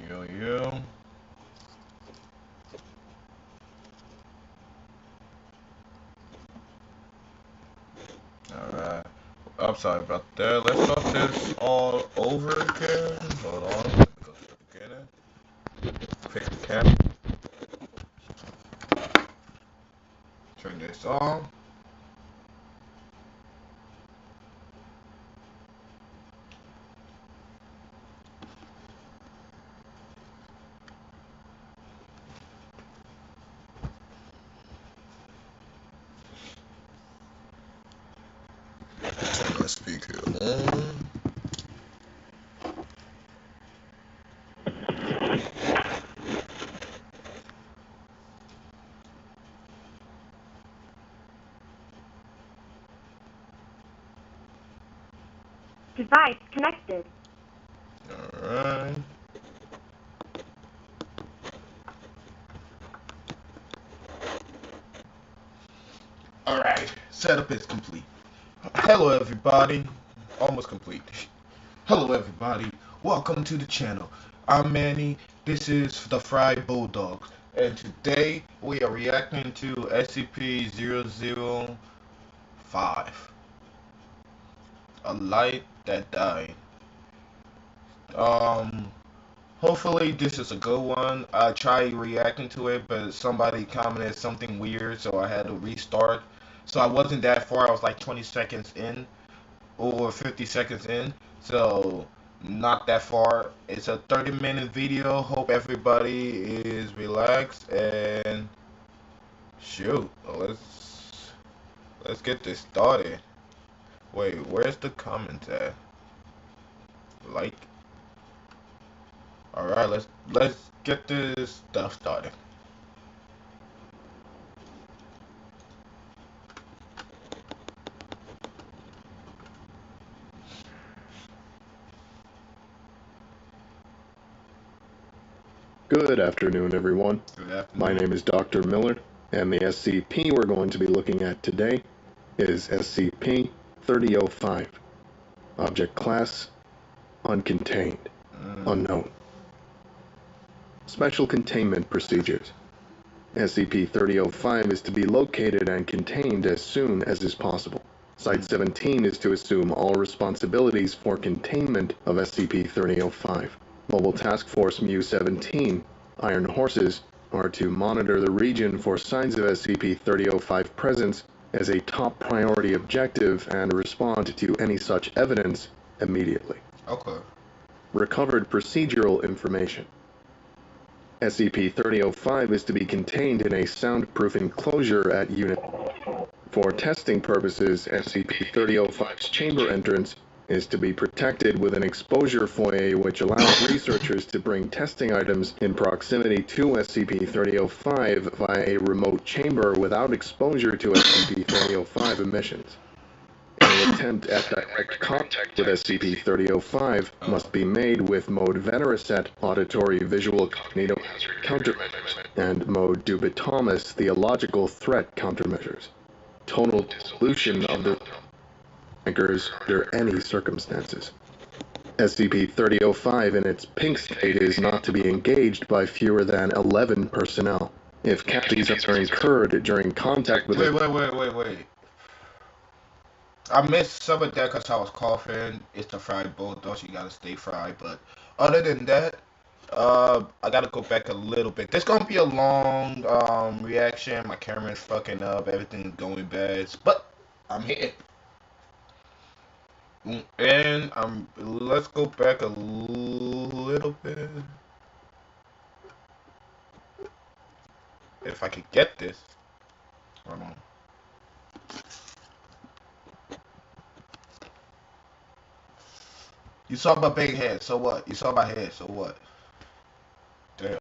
Yo. Alright. I'm sorry about that. Let's start this all over again. Hold on. Let me go to the beginning. Pick the camera. Turn this on. Turn my speaker on. Device connected. Alright. Alright. Setup is complete. Hello, everybody. Almost complete. Hello, everybody. Welcome to the channel. I'm Manny. This is the Fried Bulldogs. And today we are reacting to SCP-005. A Light That Died. Hopefully this is a good one. I tried reacting to it, but somebody commented something weird, so I had to restart. So I wasn't that far. I was like 20 seconds in or 50 seconds in. So not that far. It's a 30-minute video. Hope everybody is relaxed and shoot. Let's get this started. Wait, where's the comments at? Like. Alright, let's get this stuff started. Good afternoon, everyone. Good afternoon. My name is Dr. Miller, and the SCP we're going to be looking at today is SCP-3005. Object Class: Uncontained. Unknown. Special Containment Procedures. SCP-3005 is to be located and contained as soon as is possible. Site-17 is to assume all responsibilities for containment of SCP-3005. Mobile Task Force Mu-17, Iron Horses, are to monitor the region for signs of SCP-3005 presence as a top priority objective and respond to any such evidence immediately. Okay. Recovered procedural information. SCP-3005 is to be contained in a soundproof enclosure at Unit. For testing purposes, SCP-3005's chamber entrance is to be protected with an exposure foyer which allows researchers to bring testing items in proximity to SCP-3005 via a remote chamber without exposure to SCP-3005 emissions. Any attempt at direct contact with SCP-3005 must be made with Mode Venereset Auditory Visual Cognitohazard Countermeasures and Mode Dubitamus Theological Threat Countermeasures. Total dissolution of the anchors under any circumstances. SCP-3005 in its pink state is not to be engaged by fewer than 11 personnel. If casualties are incurred during contact with Wait. I missed some of that because I was coughing. It's the Fried Bulldog, so you gotta stay fried. But other than that, I gotta go back a little bit. This gonna be a long reaction. My camera's fucking up. Everything's going bad. But I'm here. And let's go back a little bit. If I could get this. Hold on. You saw my big head, so what? You saw my head, so what? Damn.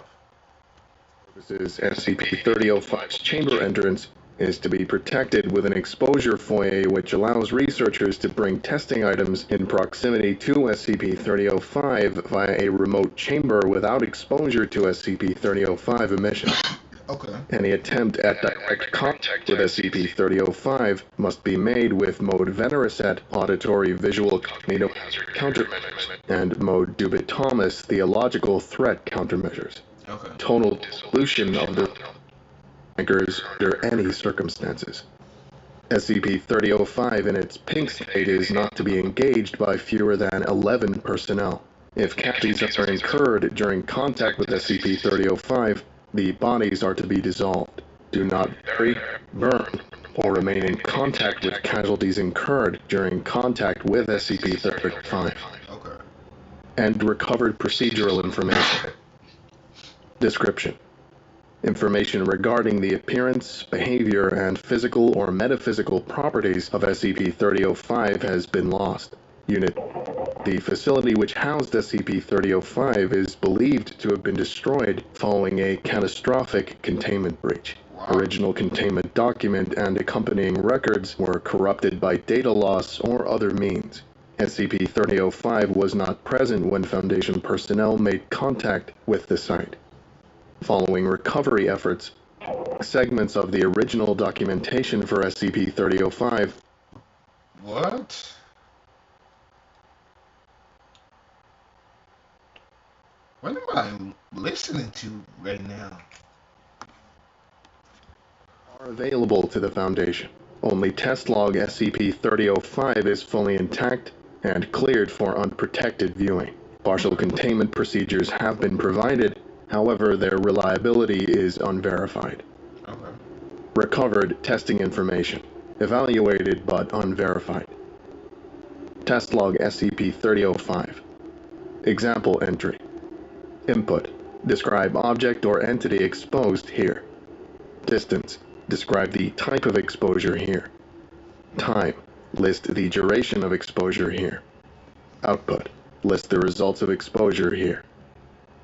This is SCP-3005's chamber entrance is to be protected with an exposure foyer which allows researchers to bring testing items in proximity to SCP-3005 via a remote chamber without exposure to SCP-3005 emissions. Okay. Any attempt at direct contact with SCP-3005 must be made with mode Venereset auditory visual cognitohazard countermeasures and mode Dubitomus theological threat countermeasures. Okay. Total dissolution of the anchors under any circumstances. SCP-3005 in its pink state is not to be engaged by fewer than 11 personnel. If casualties are incurred during contact with SCP-3005, the bodies are to be dissolved. Do not bury, burn, or remain in contact with casualties incurred during contact with SCP-3005. Okay. And recovered procedural information. Description: information regarding the appearance, behavior, and physical or metaphysical properties of SCP-3005 has been lost. Unit: the facility which housed SCP-3005 is believed to have been destroyed following a catastrophic containment breach. Original containment document and accompanying records were corrupted by data loss or other means. SCP-3005 was not present when Foundation personnel made contact with the site. Following recovery efforts, segments of the original documentation for SCP-3005. What? What am I listening to right now? Are available to the Foundation. Only test log SCP-3005 is fully intact and cleared for unprotected viewing. Partial containment procedures have been provided, however, their reliability is unverified. Okay. Recovered testing information. Evaluated but unverified. Test log SCP-3005. Example entry. Input: describe object or entity exposed here. Distance: describe the type of exposure here. Time: list the duration of exposure here. Output: list the results of exposure here.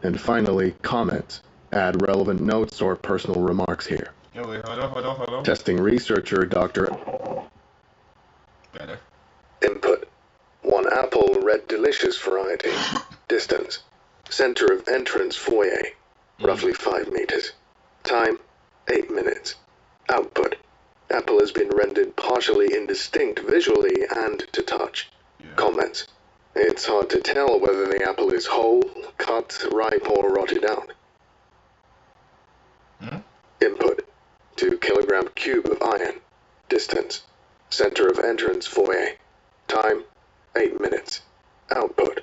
And finally, comments: add relevant notes or personal remarks here. Oh, wait, hold on. Testing researcher Dr. Better. Input: 1 apple, red delicious variety. Distance: center of entrance foyer, roughly 5 meters. Time: 8 minutes. Output: apple has been rendered partially indistinct visually and to touch. Yeah. Comments: it's hard to tell whether the apple is whole, cut, ripe, or rotted out. Input: 2 kilogram cube of iron. Distance: center of entrance foyer. Time: 8 minutes. Output: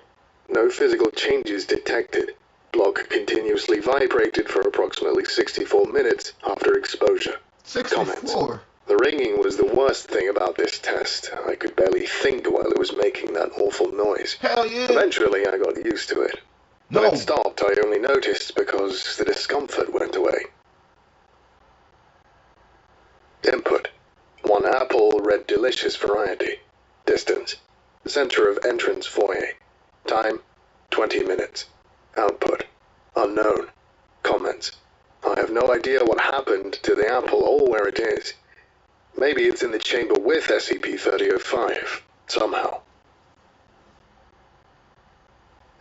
no physical changes detected. Block continuously vibrated for approximately 64 minutes after exposure. 64. Comments: the ringing was the worst thing about this test. I could barely think while it was making that awful noise. Hell yeah. Eventually, I got used to it. No. When it stopped, I only noticed because the discomfort went away. Input: 1 apple, red delicious variety. Distance: center of entrance foyer. Time: 20 minutes. Output: unknown. Comments: I have no idea what happened to the apple or where it is. Maybe it's in the chamber with SCP-3005, somehow.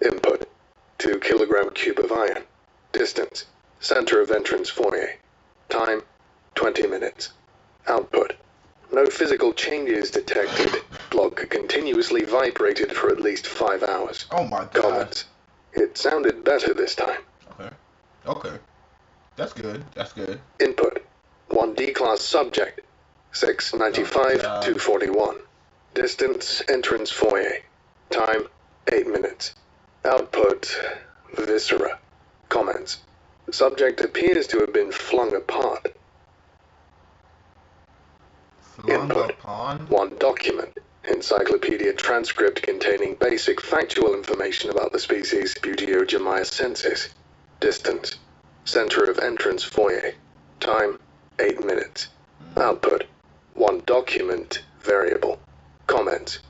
Input: 2 kilogram cube of iron. Distance: center of entrance foyer. Time: 20 minutes. Output: no physical changes detected. Block continuously vibrated for at least 5 hours. Oh my god. Comments: it sounded better this time. Okay. That's good. Input: 1 D-class subject. 695 241. Distance: entrance foyer. Time: 8 minutes. Output: viscera. Comments: subject appears to have been flung apart. Input: 1 document. Encyclopedia transcript containing basic factual information about the species Buteo gemaiacensis. Distance: center of entrance foyer. Time: 8 minutes. Output: 1 document variable. Comments: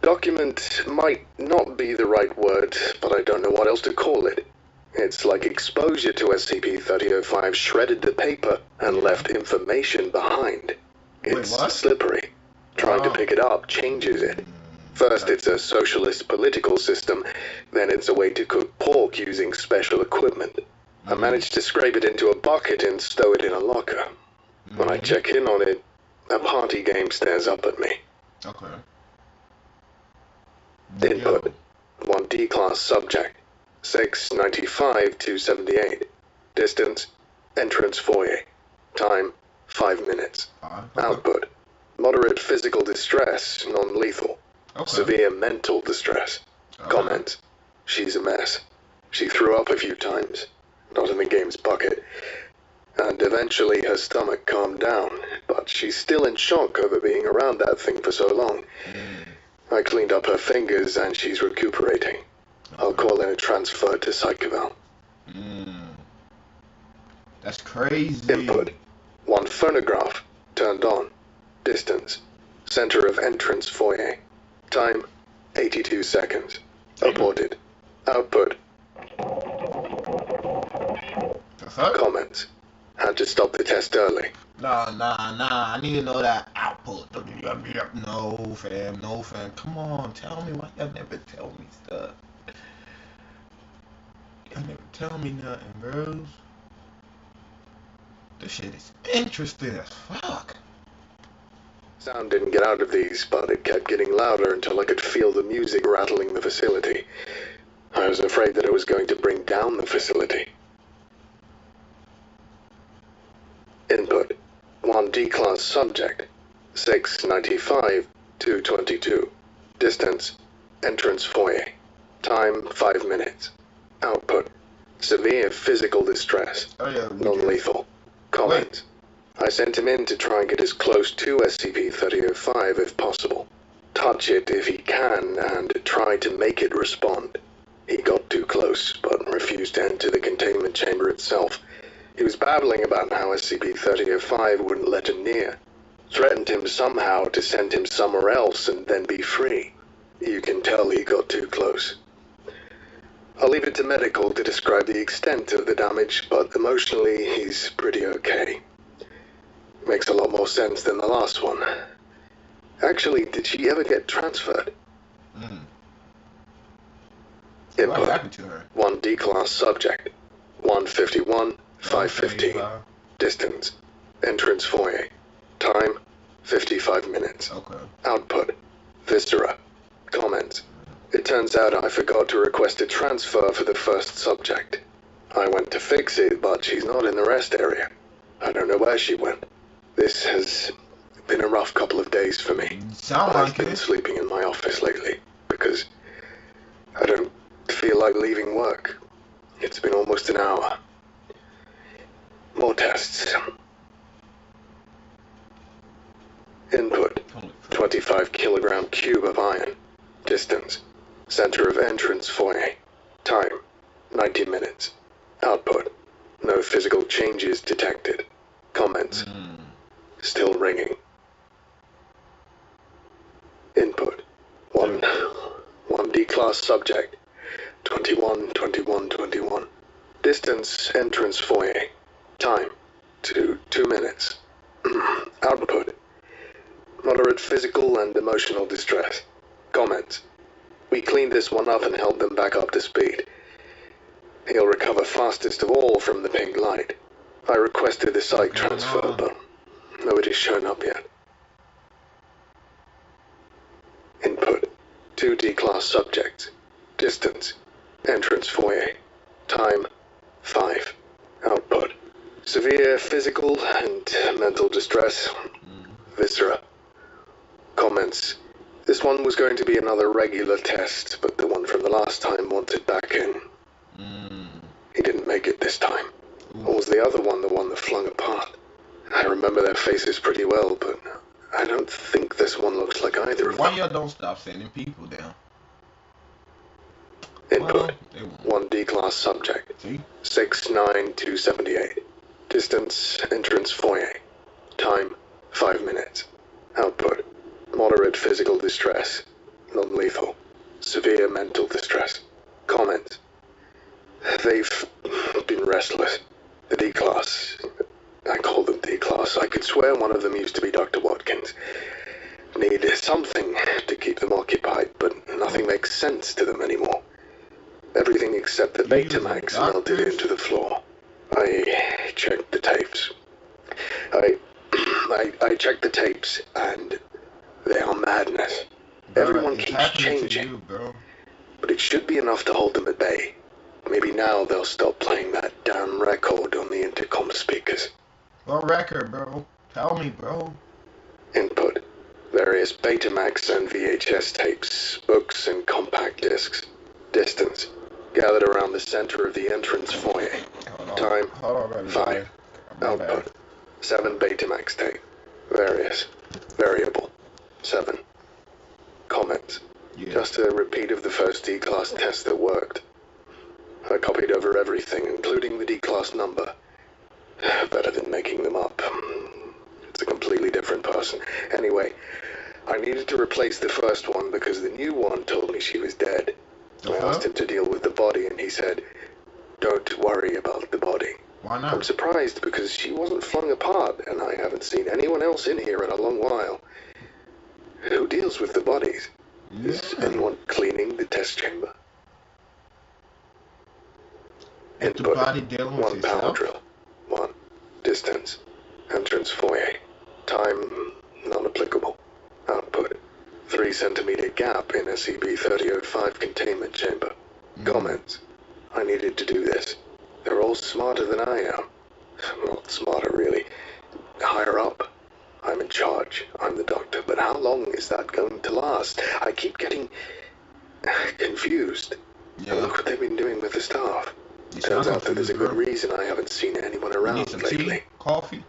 document might not be the right word, but I don't know what else to call it. It's like exposure to SCP-3005 shredded the paper and left information behind. It's what? slippery. Trying to pick it up changes it. First it's a socialist political system, then it's a way to cook pork using special equipment. I managed to scrape it into a bucket and stow it in a locker. When I check in on it, a party game stares up at me. Okay. Input, 1 D-class subject, 695-278. Distance, entrance foyer. Time, 5 minutes. Okay. Output, moderate physical distress, non-lethal. Okay. Severe mental distress. Okay. Comment, she's a mess. She threw up a few times, not in the game's bucket. And eventually her stomach calmed down, but she's still in shock over being around that thing for so long. I cleaned up her fingers and she's recuperating. I'll call in a transfer to Psychoval. That's crazy. Input, 1 phonograph, turned on. Distance, center of entrance foyer. Time, 82 seconds. Aborted. Output, The fuck? comments. Had to stop the test early. Nah. I need to know that output. No, fam. Come on, tell me why y'all never tell me stuff. Y'all never tell me nothing, bros. This shit is interesting as fuck. Sound didn't get out of these, but it kept getting louder until I could feel the music rattling the facility. I was afraid that it was going to bring down the facility. Input, 1 D-class subject, 695-222. Distance, entrance foyer. Time, 5 minutes. Output, severe physical distress, Oh yeah. non-lethal. Comment, I sent him in to try and get as close to SCP-3005 if possible. Touch it if he can and try to make it respond. He got too close, but refused to enter the containment chamber itself. He was babbling about how SCP-3005 wouldn't let him near. Threatened him somehow to send him somewhere else and then be free. You can tell he got too close. I'll leave it to medical to describe the extent of the damage, but emotionally he's pretty okay. Makes a lot more sense than the last one. Actually, did she ever get transferred? What Input, happened to her? 1 D-class subject, 151-515. Distance, entrance foyer. Time, 55 minutes. Okay. Output, viscera. Comments. It turns out I forgot to request a transfer for the first subject. I went to fix it, but she's not in the rest area. I don't know where she went. This has been a rough couple of days for me. Sound I've like been it. sleeping in my office lately because I don't feel like leaving work. It's been almost an hour. More tests. Input, 25 kilogram cube of iron. Distance, center of entrance foyer. Time, 90 minutes. Output, no physical changes detected. Comments, still ringing. Input, 1 D-class subject, 21. Distance, entrance foyer. Time, 2 minutes. Output, moderate physical and emotional distress. Comments, we cleaned this one up and held them back up to speed. He'll recover fastest of all from the pink light. I requested the psych transfer, but nobody's shown up yet. Input, 2 D-class subjects. Distance, entrance foyer. Time, 5. Output, severe physical and mental distress. Viscera. Comments, this one was going to be another regular test, but the one from the last time wanted back in. He didn't make it this time. Or was the other one the one that flung apart? I remember their faces pretty well, but I don't think this one looks like either of them. Why y'all don't stop sending people down? Input, They won't. 1 D-class subject. See? 69278. Distance, entrance foyer. Time, 5 minutes. Output, moderate physical distress. Non-lethal. Severe mental distress. Comment, they've been restless. The D-class, I call them D-class. I could swear one of them used to be Dr. Watkins. Need something to keep them occupied, but nothing makes sense to them anymore. Everything except the Betamax melted into the floor. I checked the tapes. I, I checked the tapes, and they are madness. Bro, Everyone it's keeps happening to changing, you, bro. but it should be enough to hold them at bay. Maybe now they'll stop playing that damn record on the intercom speakers. What record, bro? Tell me, bro. Input: various Betamax and VHS tapes, books, and compact discs. Distance: gathered around the center of the entrance foyer. Time: Hold on, baby. 5. My bad. Output: 7 Betamax tape. Various. Variable: 7. Comments: Yeah. just a repeat of the first D-class test that worked. I copied over everything, including the D-class number. Better than making them up. It's a completely different person. Anyway, I needed to replace the first one because the new one told me she was dead. I asked him to deal with the body, and he said, "Don't worry about the body." Why I'm not? surprised because she wasn't flung apart, and I haven't seen anyone else in here in a long while. Who deals with the bodies? Is Yeah. anyone cleaning the test chamber? Is the Input: body dealing with 1 power itself? drill. 1. Distance: entrance foyer. Time: non-applicable. Output: 3 centimeter gap in SCP-3005 containment chamber. Comments: I needed to do this. They're all smarter than I am. Well, smarter really. Higher up. I'm in charge. I'm the doctor. But how long is that going to last? I keep getting confused. And Yeah. look what they've been doing with the staff. You Turns sound out that there's a confused, good bro. reason I haven't seen anyone You need around some lately. tea? Coffee?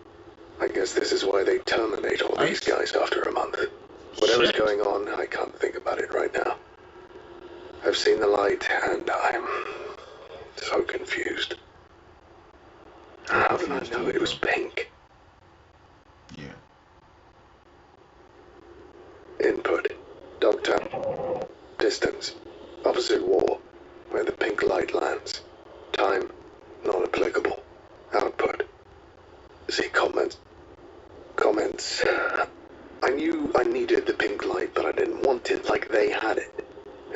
I guess this is why they terminate all these Ice? guys after a month. Whatever's Shit. going on, I can't think about it right now. I've seen the light, and I'm so confused. How did I know it was pink? Yeah. Input: Doctor. Distance: opposite wall, where the pink light lands. Time: non-applicable. Output: see comments. Comments: I knew I needed the pink light, but I didn't want it like they had it.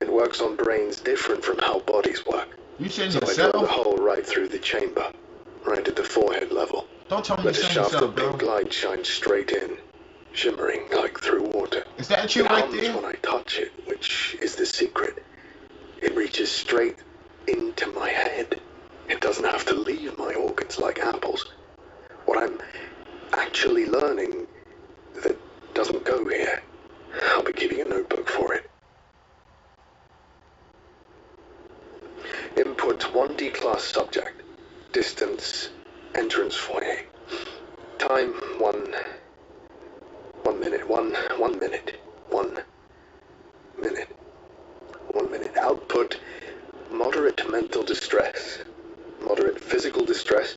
It works on brains different from how bodies work. You send So I drilled a yourself? hole right through the chamber, right at the forehead level. Don't tell me you Let a send shaft yourself, of bro. pink light shine straight in, shimmering like through water. Is that you It right hums there? when I touch it, which is the secret. It reaches straight into my head. It doesn't have to leave my organs like apples. What I'm actually learning that doesn't go here. I'll be keeping a notebook for it. Input: 1 D-class subject. Distance: entrance foyer. Time: 1 minute. 1 minute. 1 minute. 1 minute. Output: moderate mental distress, moderate physical distress,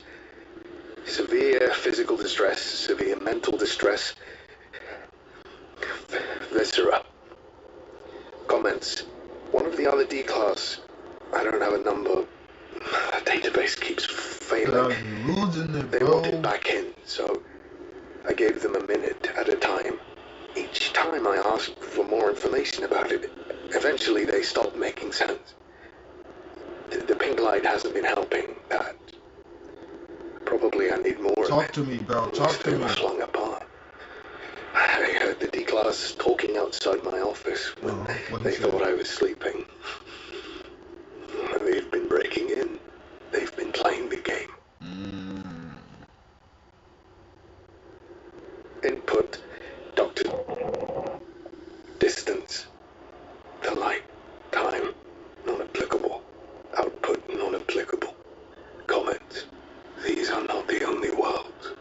severe physical distress, severe mental distress, viscera. Comments: one of the other D-class, I don't have a number, the database keeps Bro, failing. you losing it, They bro. want it back in, so I gave them a minute at a time. Each time I asked for more information about it, eventually they stopped making sense. The pink light hasn't been helping that. Probably I need more of Talk it. to me, bro. Talk to They me. were flung apart. I heard the D-class talking outside my office when What they he said? thought I was sleeping. They've been breaking in. They've been playing the game. Input: Doctor. Distance: the light. Time: non-applicable. Output: non-applicable. Comments: these are not the only worlds.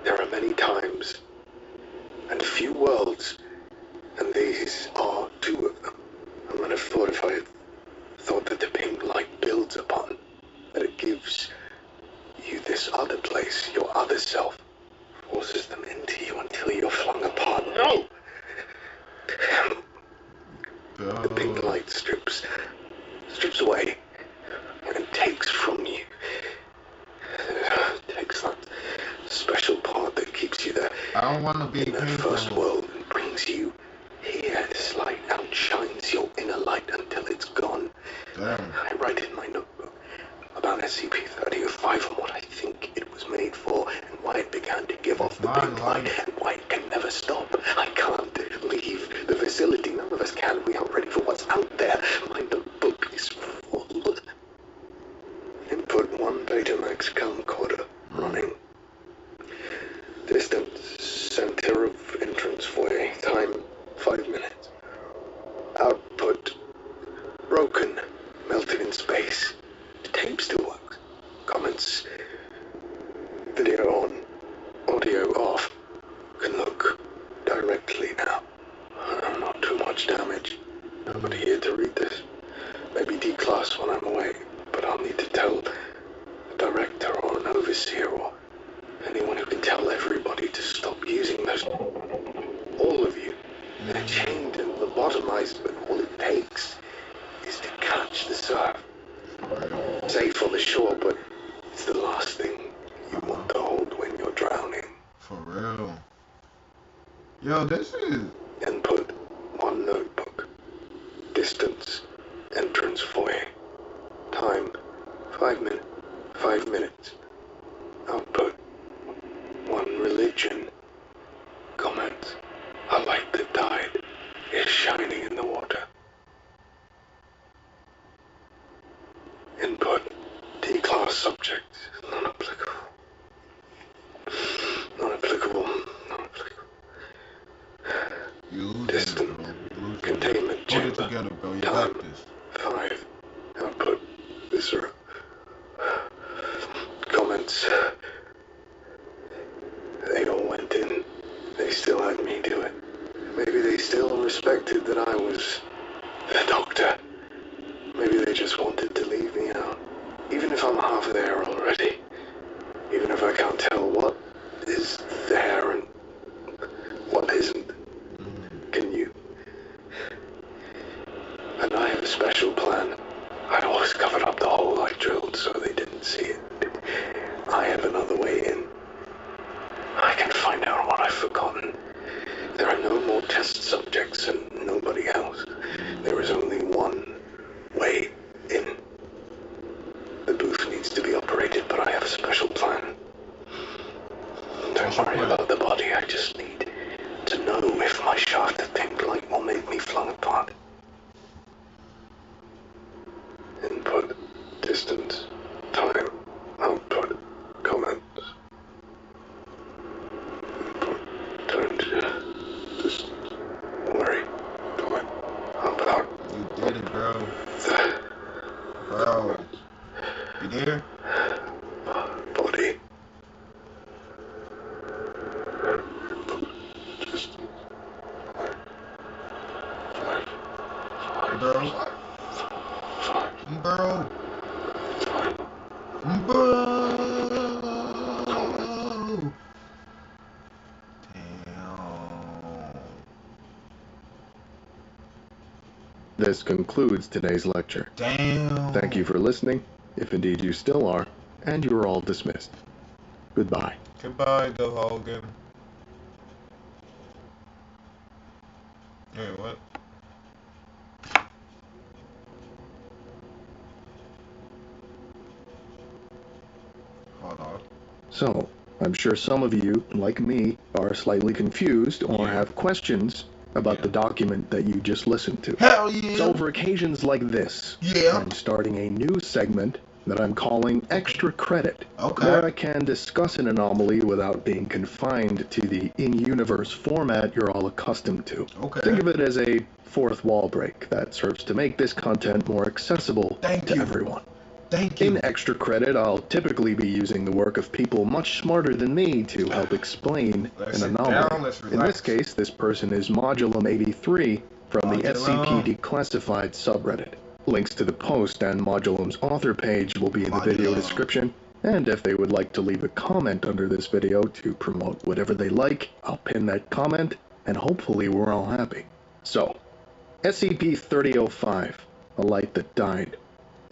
There are many times and few worlds, and these are 2 of them. I might have thought if I had thought that the pink light builds upon, that it gives you this other place, your other self, forces them into you until you're flung apart. No! The pink light strips away and takes from you. Takes that special part that keeps you there I don't want to be in that pink first no more. world and brings you here. This light outshines your inner light until it's gone. Damn. I write in my notebook about SCP-3005 and what I think was made for and why it began to give off the Fine, pink light fine. and why it can never stop. I can't leave the facility. None of us can. We are ready for what's out there. My notebook is full. Input 1 Betamax camcorder running. Distance, center of entrance foyer. Time, 5 minutes. Output, broken, melted in space. The tape still works. Comments, video on, audio off. Can look directly now. Not too much damage. Nobody here to read this. Maybe D-class when I'm away, but I'll need to tell a director or an overseer or anyone who can tell everybody to stop using those. All of you. They're chained and lobotomized, but all it takes is to catch the surf. Safe on the shore, but it's the last thing you want to hold when you're drowning. For real. Yo, this is... Input 1 notebook. Distance, entrance foyer. Time, 5 minutes. 5 minutes. Output 1 religion. Comments. A light that died is shining in the water. Input D-class subject. Not applicable. Not applicable. Not applicable. You Distant. Containment Put it chamber. together, bro. You Time, got this. 5. Output viscera. Comments. They all went in. They still had me do it. Maybe they still respected that I was the doctor. Maybe they just wanted to leave me out. Even if I'm half there already. Even if I can't tell what is there and what isn't. Can you? And I have a special plan. I'd always covered up the hole I drilled so they didn't see it. I have another way in. I can find out what I've forgotten. There are no more test subjects and nobody else. There is only one way in. The booth needs to be operated, but I have a special plan. Don't worry about the body, I just need to know if my shaft of pink light will make me flung apart. Input, distance, time, output, comments. Input, turn to distance, worry, comment, output. You did it, bro. The Bro. You there? body. Bro. Bro. Bro. Damn. This concludes today's lecture. Damn. Thank you for listening, if indeed you still are, and you are all dismissed. Goodbye. Goodbye, Bill Hogan. Wait, what? Hold on. So, I'm sure some of you, like me, are slightly confused or have questions about the document that you just listened to. Hell yeah. So for occasions like this, Yeah. I'm starting a new segment that I'm calling Extra Credit, Okay. where I can discuss an anomaly without being confined to the in-universe format you're all accustomed to. Okay. Think of it as a fourth wall break that serves to make this content more accessible Thank to you. everyone. Thank you. In Extra Credit, I'll typically be using the work of people much smarter than me to help explain Let's an sit anomaly. down, let's In relax. this case, this person is Modulum83 from the Modulum. SCP Declassified subreddit. Links to the post and Modulum's author page will be in the video Modulum. description, and if they would like to leave a comment under this video to promote whatever they like, I'll pin that comment, and hopefully we're all happy. So, SCP-3005, A Light That Died.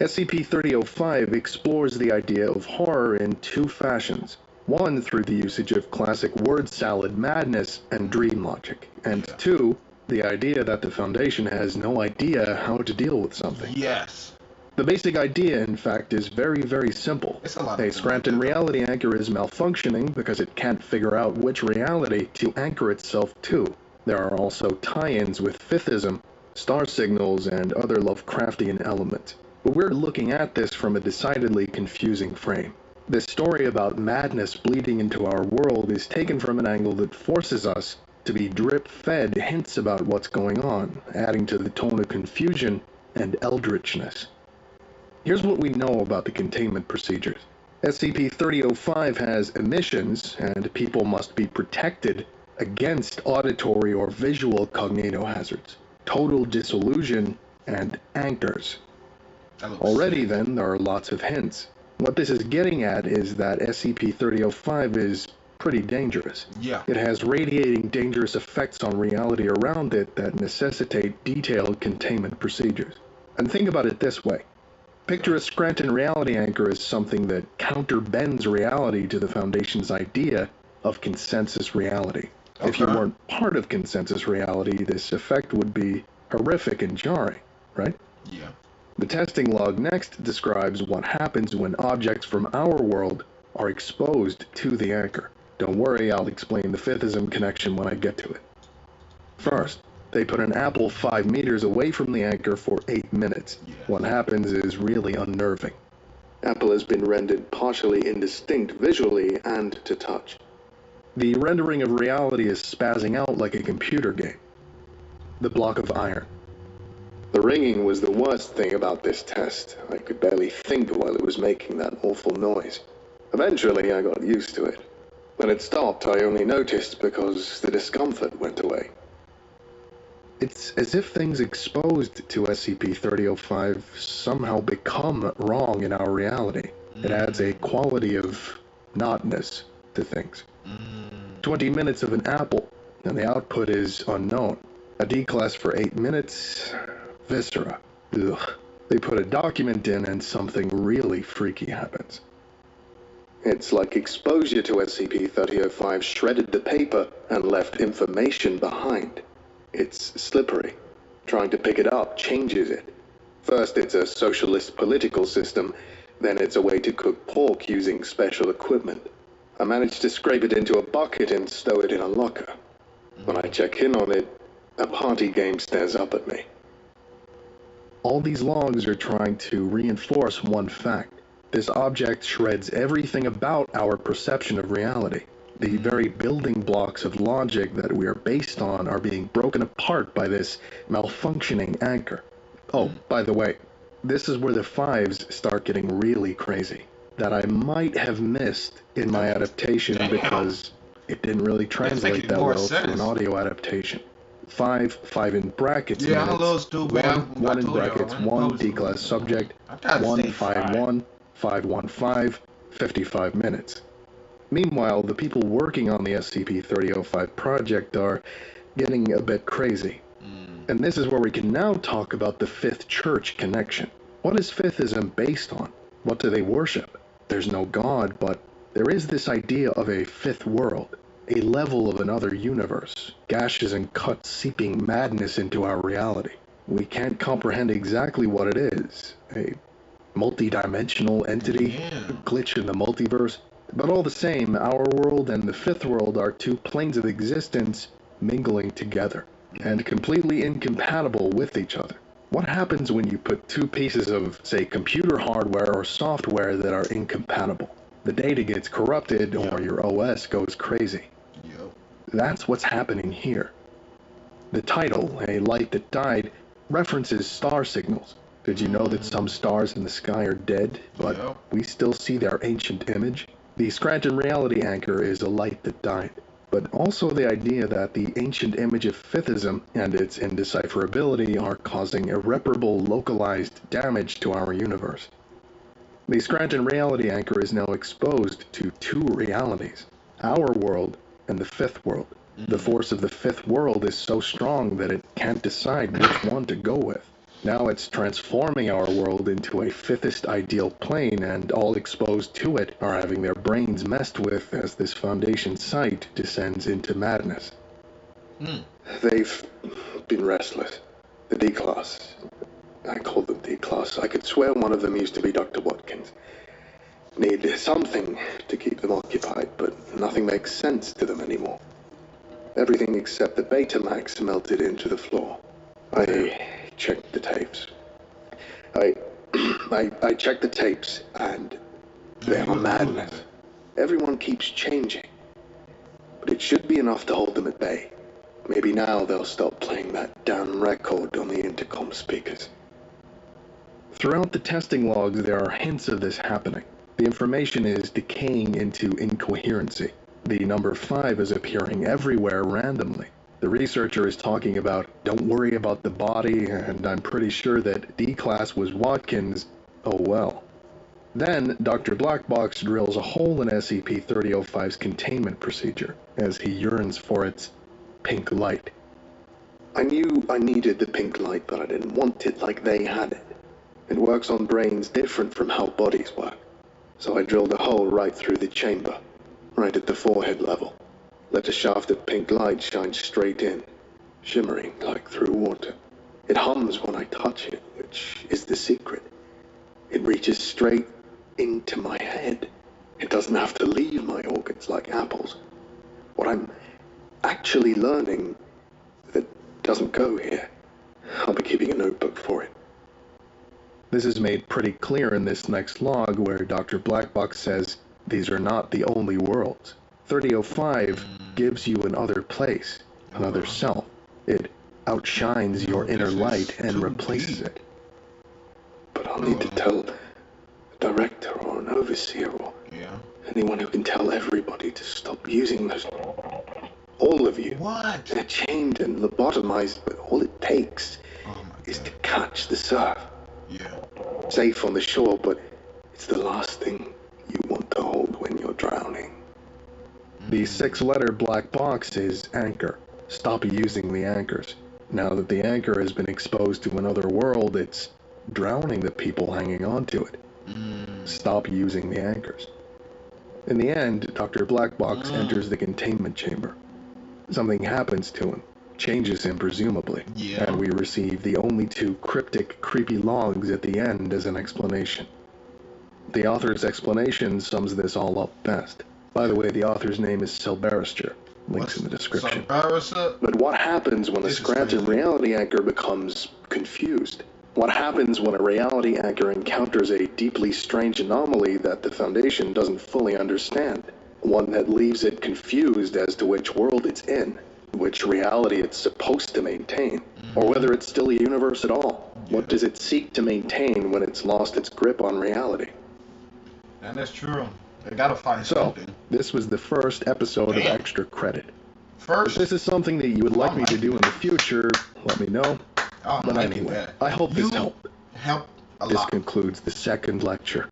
SCP-3005 explores the idea of horror in two fashions. One, through the usage of classic word salad madness and dream logic. And two, the idea that the Foundation has no idea how to deal with something. Yes. The basic idea, in fact, is very, very simple. It's a lot A of Scranton reality anchor is malfunctioning because it can't figure out which reality to anchor itself to. There are also tie-ins with Fifthism, star signals, and other Lovecraftian elements. But we're looking at this from a decidedly confusing frame. This story about madness bleeding into our world is taken from an angle that forces us to be drip-fed hints about what's going on, adding to the tone of confusion and eldritchness. Here's what we know about the containment procedures. SCP-3005 has emissions, and people must be protected against auditory or visual cognitohazards, total disillusion, and anchors. Already then, there are lots of hints. What this is getting at is that SCP-3005 is pretty dangerous. Yeah. It has radiating dangerous effects on reality around it that necessitate detailed containment procedures. And think about it this way. Picture a Scranton reality anchor as something that counterbends reality to the Foundation's idea of consensus reality. Okay. If you weren't part of consensus reality, this effect would be horrific and jarring, right? Yeah. The testing log next describes what happens when objects from our world are exposed to the anchor. Don't worry, I'll explain the Fifthism connection when I get to it. First, they put an apple 5 meters away from the anchor for 8 minutes. Yeah. What happens is really unnerving. Apple has been rendered partially indistinct visually and to touch. The rendering of reality is spazzing out like a computer game. The block of iron. The ringing was the worst thing about this test. I could barely think while it was making that awful noise. Eventually, I got used to it. When it stopped, I only noticed because the discomfort went away. It's as if things exposed to SCP-3005 somehow become wrong in our reality. It adds a quality of notness to things. 20 minutes of an apple, and the output is unknown. A D-class for 8 minutes... Viscera. Ugh. They put a document in and something really freaky happens. It's like exposure to SCP-3005 shredded the paper and left information behind. It's slippery. Trying to pick it up changes it. First it's a socialist political system, then it's a way to cook pork using special equipment. I managed to scrape it into a bucket and stow it in a locker. When I check in on it, a party game stares up at me. All these logs are trying to reinforce one fact. This object shreds everything about our perception of reality. The very building blocks of logic that we are based on are being broken apart by this malfunctioning anchor. Oh, by the way, this is where the fives start getting really crazy. That I might have missed in my adaptation because it didn't really translate that well to an audio adaptation. 5 in brackets. Yeah, minutes, hello, stupid. 1 in brackets, 1 D-class subject, 151, 515, 55 minutes. Meanwhile, the people working on the SCP-3005 project are getting a bit crazy. And this is where we can now talk about the Fifth Church connection. What is Fifthism based on? What do they worship? There's no God, but there is this idea of a fifth world, a level of another universe, gashes and cuts seeping madness into our reality. We can't comprehend exactly what it is, a multi-dimensional entity, a glitch in the multiverse, but all the same, our world and the fifth world are two planes of existence mingling together, and completely incompatible with each other. What happens when you put two pieces of, say, computer hardware or software that are incompatible? The data gets corrupted or your OS goes crazy. That's what's happening here. The title, A Light That Died, references star signals. Did you know that some stars in the sky are dead, but we still see their ancient image? The Scranton reality anchor is a light that died, but also the idea that the ancient image of Fifthism and its indecipherability are causing irreparable localized damage to our universe. The Scranton reality anchor is now exposed to two realities, our world and the fifth world. The force of the fifth world is so strong that it can't decide which one to go with. Now it's transforming our world into a fifthist ideal plane, and all exposed to it are having their brains messed with as this Foundation site descends into madness. They've been restless. The D-Class. I call them D-Class. I could swear one of them used to be Dr. Watkins. Need something to keep them occupied, but nothing makes sense to them anymore. Everything except the Betamax melted into the floor. I checked the tapes. I checked the tapes, and they're madness. Everyone keeps changing. But it should be enough to hold them at bay. Maybe now they'll stop playing that damn record on the intercom speakers. Throughout the testing logs, there are hints of this happening. The information is decaying into incoherency. The number 5 is appearing everywhere randomly. The researcher is talking about, don't worry about the body, and I'm pretty sure that D-Class was Watkins. Oh well. Then, Dr. Blackbox drills a hole in SCP-3005's containment procedure, as he yearns for its pink light. I knew I needed the pink light, but I didn't want it like they had it. It works on brains different from how bodies work. So I drilled a hole right through the chamber, right at the forehead level. Let a shaft of pink light shine straight in, shimmering like through water. It hums when I touch it, which is the secret. It reaches straight into my head. It doesn't have to leave my organs like apples. What I'm actually learning that doesn't go here. I'll be keeping a notebook for it. This is made pretty clear in this next log where Dr. Blackbox says these are not the only worlds. 3005 gives you another place, another self. It outshines your inner light and replaces it. But I'll need to tell a director or an overseer or anyone who can tell everybody to stop using those. All of you. What? They're chained and lobotomized, but all it takes is to catch the surf. Yeah. Safe on the shore, but it's the last thing you want to hold when you're drowning. The 6-letter black box is anchor. Stop using the anchors. Now that the anchor has been exposed to another world, it's drowning the people hanging on to it. Stop using the anchors. In the end, Dr. Blackbox enters the containment chamber. Something happens to him, changes him presumably, and we receive the only 2 cryptic, creepy logs at the end as an explanation. The author's explanation sums this all up best. By the way, the author's name is Silberister. Links in the description. But what happens when a Scranton reality anchor becomes confused? What happens when a reality anchor encounters a deeply strange anomaly that the Foundation doesn't fully understand? One that leaves it confused as to which world it's in, which reality it's supposed to maintain, or whether it's still a universe at all. What does it seek to maintain when it's lost its grip on reality? And that's true. They gotta find something. This was the first episode of Extra Credit. First? If this is something that you would like me to do in the future, let me know. But anyway, I hope this helped. Help a lot. This concludes the second lecture.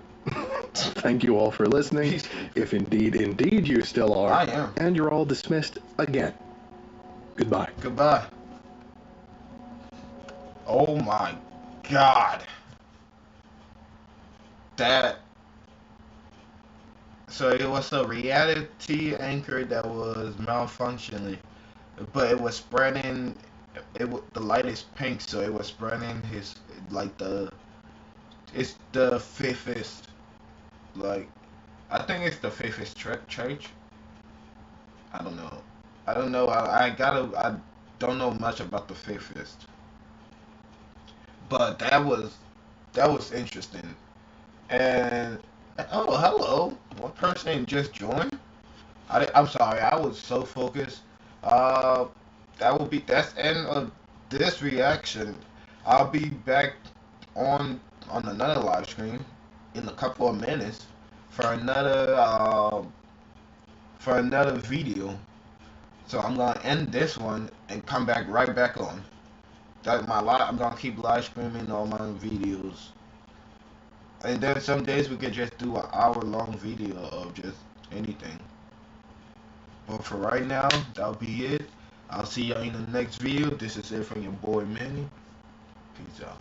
Thank you all for listening. If indeed you still are. I am. And you're all dismissed again. Goodbye. Goodbye. Oh my God. So it was a reality anchor that was malfunctioning, but it was spreading. The light is pink, so it was spreading his it's the fifth, I think it's the fifth church. I don't know. I don't know much about the fifth, but that was interesting. And oh, hello, one person just joined. I'm sorry, I was so focused. That's end of this reaction. I'll be back on another live stream in a couple of minutes for another video. So I'm gonna end this one and come back right back on. I'm gonna keep live streaming all my videos. And then some days we could just do an hour-long video of just anything. But for right now, that'll be it. I'll see y'all in the next video. This is it from your boy Manny. Peace out.